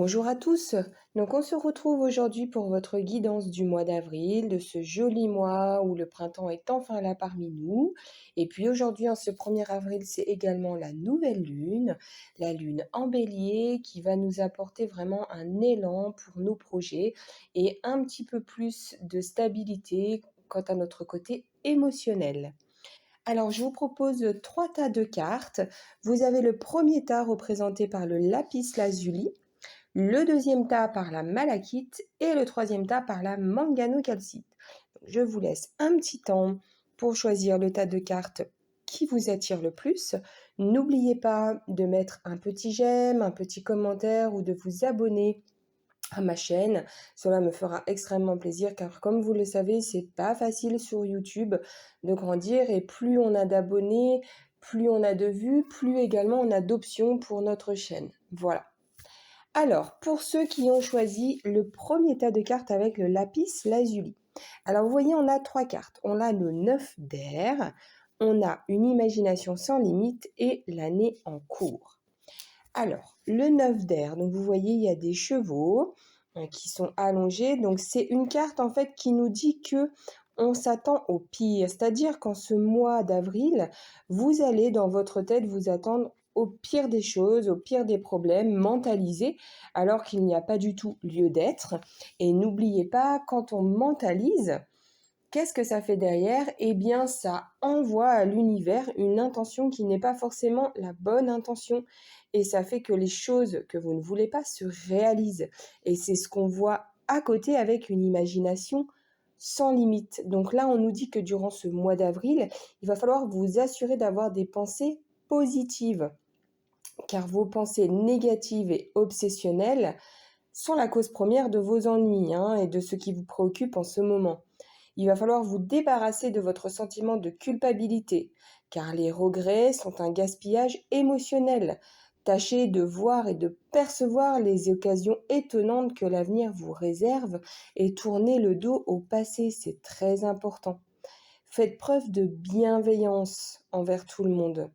Bonjour à tous. Donc on se retrouve aujourd'hui pour votre guidance du mois d'avril, de ce joli mois où le printemps est enfin là parmi nous. Et puis aujourd'hui, en ce 1er avril, c'est également la lune en bélier qui va nous apporter vraiment un élan pour nos projets et un petit peu plus de stabilité quant à notre côté émotionnel. Alors, je vous propose 3 tas de cartes. Vous avez le premier tas représenté par le lapis lazuli, le deuxième tas par la malachite et le troisième tas par la manganocalcite. Je vous laisse un petit temps pour choisir le tas de cartes qui vous attire le plus. N'oubliez pas de mettre un petit j'aime, un petit commentaire ou de vous abonner à ma chaîne. Cela me fera extrêmement plaisir car comme vous le savez, c'est pas facile sur YouTube de grandir et plus on a d'abonnés, plus on a de vues, plus également on a d'options pour notre chaîne. Voilà. Alors, pour ceux qui ont choisi le premier tas de cartes avec le lapis lazuli. Alors, vous voyez, on a 3 cartes. On a le 9 d'air, on a une imagination sans limite et l'année en cours. Alors, le 9 d'air, donc vous voyez, il y a des chevaux qui sont allongés. Donc, c'est une carte en fait qui nous dit que on s'attend au pire. C'est-à-dire qu'en ce mois d'avril, vous allez dans votre tête vous attendre au pire des choses, au pire des problèmes, mentaliser, alors qu'il n'y a pas du tout lieu d'être. Et n'oubliez pas, quand on mentalise, qu'est-ce que ça fait derrière? Eh bien, ça envoie à l'univers une intention qui n'est pas forcément la bonne intention. Et ça fait que les choses que vous ne voulez pas se réalisent. Et c'est ce qu'on voit à côté avec une imagination sans limite. Donc là, on nous dit que durant ce mois d'avril, il va falloir vous assurer d'avoir des pensées positives. Car vos pensées négatives et obsessionnelles sont la cause première de vos ennuis et de ce qui vous préoccupe en ce moment. Il va falloir vous débarrasser de votre sentiment de culpabilité, car les regrets sont un gaspillage émotionnel. Tâchez de voir et de percevoir les occasions étonnantes que l'avenir vous réserve et tournez le dos au passé, c'est très important. Faites preuve de bienveillance envers tout le monde.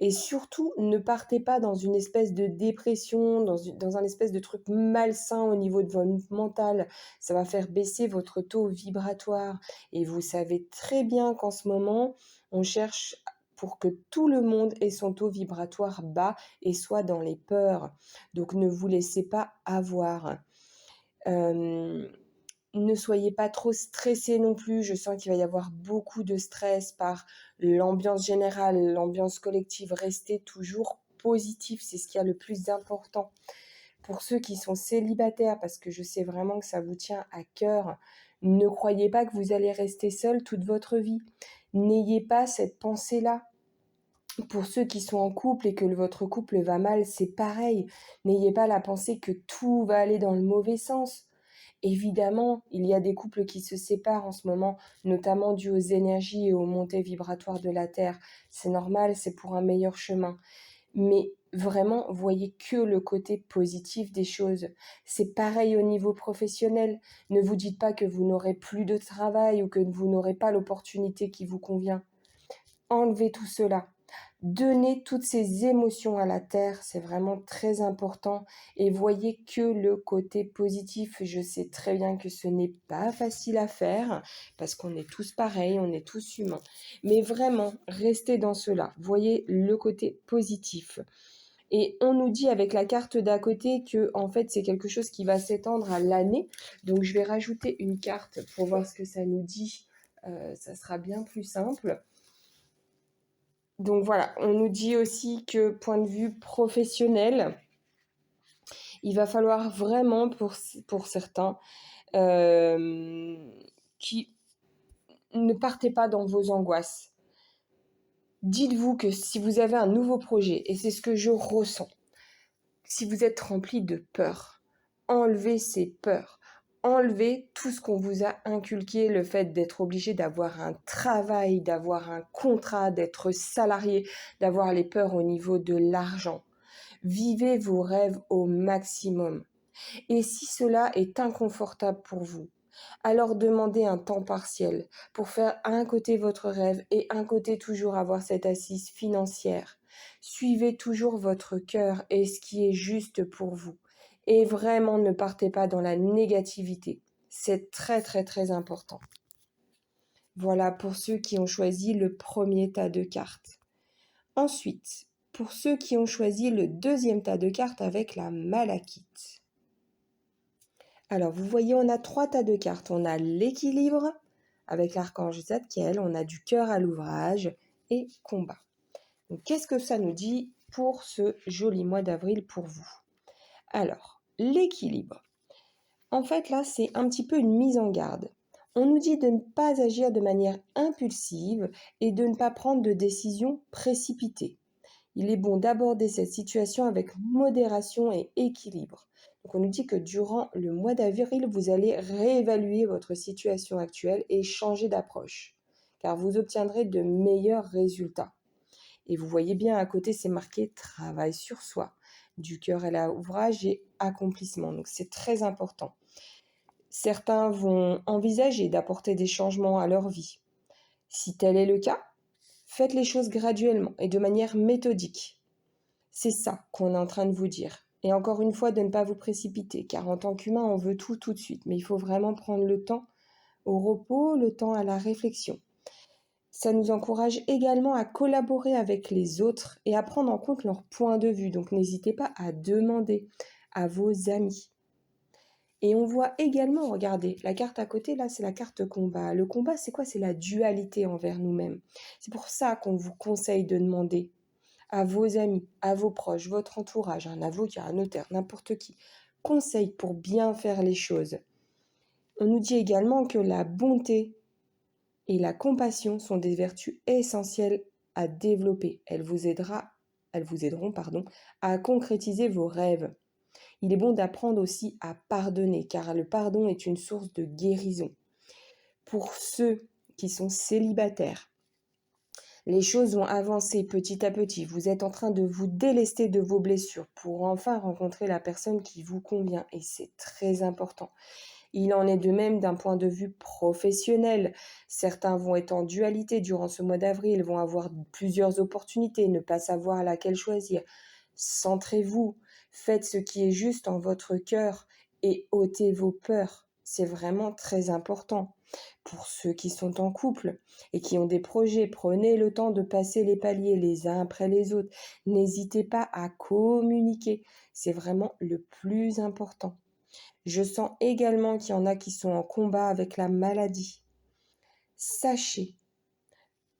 Et surtout, ne partez pas dans une espèce de dépression, dans un espèce de truc malsain au niveau de votre mental. Ça va faire baisser votre taux vibratoire. Et vous savez très bien qu'en ce moment, on cherche pour que tout le monde ait son taux vibratoire bas et soit dans les peurs. Donc ne vous laissez pas avoir. Ne soyez pas trop stressés non plus. Je sens qu'il va y avoir beaucoup de stress par l'ambiance générale, l'ambiance collective. Restez toujours positif, c'est ce qu'il y a le plus important. Pour ceux qui sont célibataires, parce que je sais vraiment que ça vous tient à cœur, ne croyez pas que vous allez rester seul toute votre vie. N'ayez pas cette pensée-là. Pour ceux qui sont en couple et que votre couple va mal, c'est pareil. N'ayez pas la pensée que tout va aller dans le mauvais sens. Évidemment, il y a des couples qui se séparent en ce moment, notamment dû aux énergies et aux montées vibratoires de la Terre. C'est normal, c'est pour un meilleur chemin. Mais vraiment, voyez que le côté positif des choses. C'est pareil au niveau professionnel. Ne vous dites pas que vous n'aurez plus de travail ou que vous n'aurez pas l'opportunité qui vous convient. Enlevez tout cela. Donnez toutes ces émotions à la terre, c'est vraiment très important et voyez que le côté positif. Je sais très bien que ce n'est pas facile à faire parce qu'on est tous pareils, on est tous humains. Mais vraiment, restez dans cela. Voyez le côté positif. Et on nous dit avec la carte d'à côté que en fait c'est quelque chose qui va s'étendre à l'année. Donc je vais rajouter une carte pour voir ce que ça nous dit. Ça sera bien plus simple. Donc voilà, on nous dit aussi que point de vue professionnel, il va falloir vraiment pour certains qui ne partez pas dans vos angoisses. Dites-vous que si vous avez un nouveau projet, et c'est ce que je ressens, si vous êtes rempli de peur, enlevez ces peurs. Enlevez tout ce qu'on vous a inculqué, le fait d'être obligé d'avoir un travail, d'avoir un contrat, d'être salarié, d'avoir les peurs au niveau de l'argent. Vivez vos rêves au maximum. Et si cela est inconfortable pour vous, alors demandez un temps partiel pour faire un côté votre rêve et un côté toujours avoir cette assise financière. Suivez toujours votre cœur et ce qui est juste pour vous. Et vraiment, ne partez pas dans la négativité. C'est très, très, très important. Voilà pour ceux qui ont choisi le premier tas de cartes. Ensuite, pour ceux qui ont choisi le deuxième tas de cartes avec la malachite. Alors, vous voyez, on a 3 tas de cartes. On a l'équilibre avec l'archange Zadkiel, on a du cœur à l'ouvrage et combat. Donc, qu'est-ce que ça nous dit pour ce joli mois d'avril pour vous? Alors, l'équilibre. En fait, là, c'est un petit peu une mise en garde. On nous dit de ne pas agir de manière impulsive et de ne pas prendre de décisions précipitées. Il est bon d'aborder cette situation avec modération et équilibre. Donc on nous dit que durant le mois d'avril, vous allez réévaluer votre situation actuelle et changer d'approche, car vous obtiendrez de meilleurs résultats. Et vous voyez bien à côté, c'est marqué travail sur soi, du cœur à l'ouvrage et accomplissement. Donc c'est très important. Certains vont envisager d'apporter des changements à leur vie. Si tel est le cas, faites les choses graduellement et de manière méthodique. C'est ça qu'on est en train de vous dire. Et encore une fois, de ne pas vous précipiter, car en tant qu'humain, on veut tout de suite. Mais il faut vraiment prendre le temps au repos, le temps à la réflexion. Ça nous encourage également à collaborer avec les autres et à prendre en compte leur point de vue. Donc n'hésitez pas à demander à vos amis. Et on voit également, regardez, la carte à côté, là, c'est la carte combat. Le combat, c'est quoi? C'est la dualité envers nous-mêmes. C'est pour ça qu'on vous conseille de demander à vos amis, à vos proches, votre entourage, un avocat, un notaire, n'importe qui, conseil pour bien faire les choses. On nous dit également que la bonté et la compassion sont des vertus essentielles à développer. Elles vous aideront, à concrétiser vos rêves. Il est bon d'apprendre aussi à pardonner, car le pardon est une source de guérison. Pour ceux qui sont célibataires, les choses vont avancer petit à petit. Vous êtes en train de vous délester de vos blessures pour enfin rencontrer la personne qui vous convient. Et c'est très important. Il en est de même d'un point de vue professionnel. Certains vont être en dualité durant ce mois d'avril, vont avoir plusieurs opportunités, ne pas savoir laquelle choisir. Centrez-vous, faites ce qui est juste en votre cœur et ôtez vos peurs. C'est vraiment très important. Pour ceux qui sont en couple et qui ont des projets, prenez le temps de passer les paliers les uns après les autres. N'hésitez pas à communiquer. C'est vraiment le plus important. Je sens également qu'il y en a qui sont en combat avec la maladie. Sachez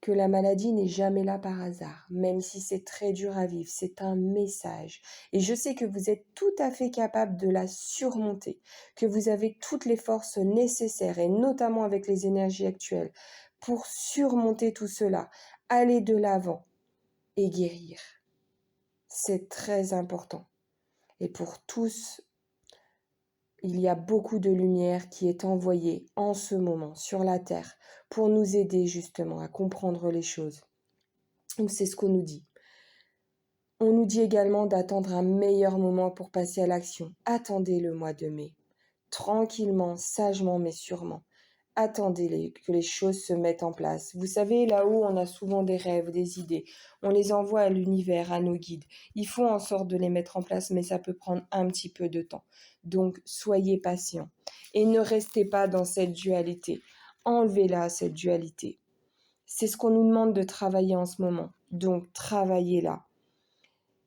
que la maladie n'est jamais là par hasard, même si c'est très dur à vivre, c'est un message. Et je sais que vous êtes tout à fait capable de la surmonter, que vous avez toutes les forces nécessaires, et notamment avec les énergies actuelles, pour surmonter tout cela, aller de l'avant et guérir. C'est très important. Et pour tous, il y a beaucoup de lumière qui est envoyée en ce moment sur la Terre pour nous aider justement à comprendre les choses. Donc c'est ce qu'on nous dit. On nous dit également d'attendre un meilleur moment pour passer à l'action. Attendez le mois de mai. Tranquillement, sagement mais sûrement. Attendez que les choses se mettent en place. Vous savez, là-haut, on a souvent des rêves, des idées. On les envoie à l'univers, à nos guides. Il faut en sorte de les mettre en place, mais ça peut prendre un petit peu de temps. Donc, soyez patients. Et ne restez pas dans cette dualité. Enlevez-la, cette dualité. C'est ce qu'on nous demande de travailler en ce moment. Donc, travaillez-la.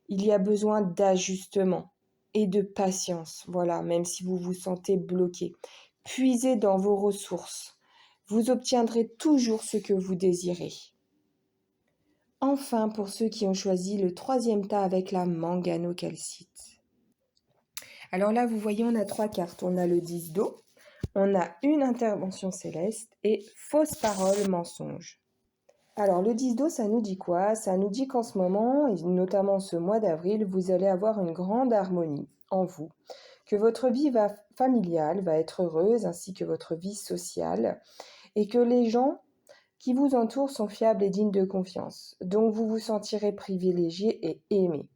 Il y a besoin d'ajustement et de patience. Voilà, même si vous vous sentez bloqué. Puisez dans vos ressources. Vous obtiendrez toujours ce que vous désirez. Enfin, pour ceux qui ont choisi le troisième tas avec la manganocalcite. Alors là, vous voyez, on a 3 cartes. On a le 10 d'eau, on a une intervention céleste et fausse parole, mensonge. Alors le 10 d'eau, ça nous dit quoi? Ça nous dit qu'en ce moment, et notamment ce mois d'avril, vous allez avoir une grande harmonie en vous, que votre vie familiale va être heureuse, ainsi que votre vie sociale, et que les gens qui vous entourent sont fiables et dignes de confiance. Donc vous vous sentirez privilégié et aimé.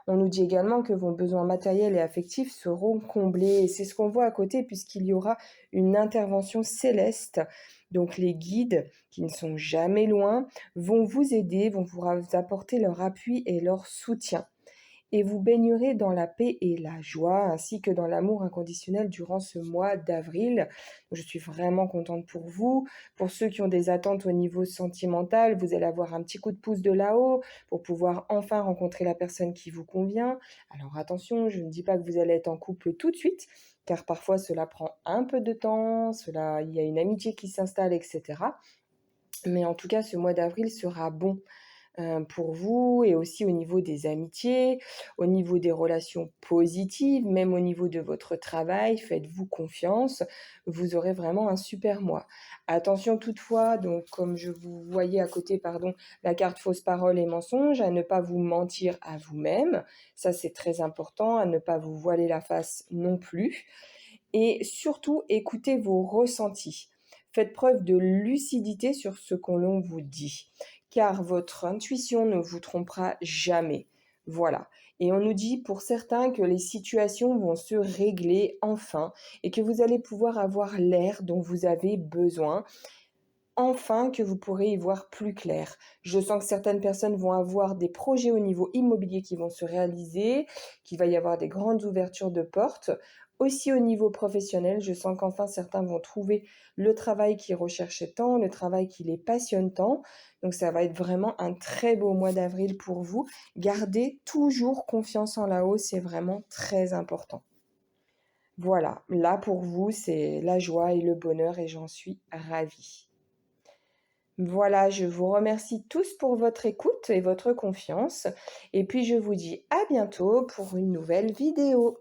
On nous dit également que vos besoins matériels et affectifs seront comblés. Et c'est ce qu'on voit à côté puisqu'il y aura une intervention céleste. Donc les guides, qui ne sont jamais loin, vont vous aider, vont vous apporter leur appui et leur soutien. et vous baignerez dans la paix et la joie, ainsi que dans l'amour inconditionnel durant ce mois d'avril. Je suis vraiment contente pour vous. Pour ceux qui ont des attentes au niveau sentimental, vous allez avoir un petit coup de pouce de là-haut pour pouvoir enfin rencontrer la personne qui vous convient. Alors attention, je ne dis pas que vous allez être en couple tout de suite, car parfois cela prend un peu de temps, il y a une amitié qui s'installe, etc. Mais en tout cas, ce mois d'avril sera bon pour vous et aussi au niveau des amitiés, au niveau des relations positives, même au niveau de votre travail. Faites-vous confiance, vous aurez vraiment un super mois. Attention toutefois, donc comme je vous voyais à côté, pardon, la carte fausse parole et mensonge, à ne pas vous mentir à vous-même. Ça, c'est très important, à ne pas vous voiler la face non plus. Et surtout, écoutez vos ressentis. Faites preuve de lucidité sur ce que l'on vous dit, car votre intuition ne vous trompera jamais. Voilà. Et on nous dit pour certains que les situations vont se régler enfin et que vous allez pouvoir avoir l'air dont vous avez besoin, enfin que vous pourrez y voir plus clair. Je sens que certaines personnes vont avoir des projets au niveau immobilier qui vont se réaliser, qu'il va y avoir des grandes ouvertures de portes. Aussi au niveau professionnel, je sens qu'enfin certains vont trouver le travail qu'ils recherchaient tant, le travail qui les passionne tant. Donc ça va être vraiment un très beau mois d'avril pour vous. Gardez toujours confiance en la hausse, c'est vraiment très important. Voilà, là pour vous, c'est la joie et le bonheur et j'en suis ravie. Voilà, je vous remercie tous pour votre écoute et votre confiance. Et puis je vous dis à bientôt pour une nouvelle vidéo.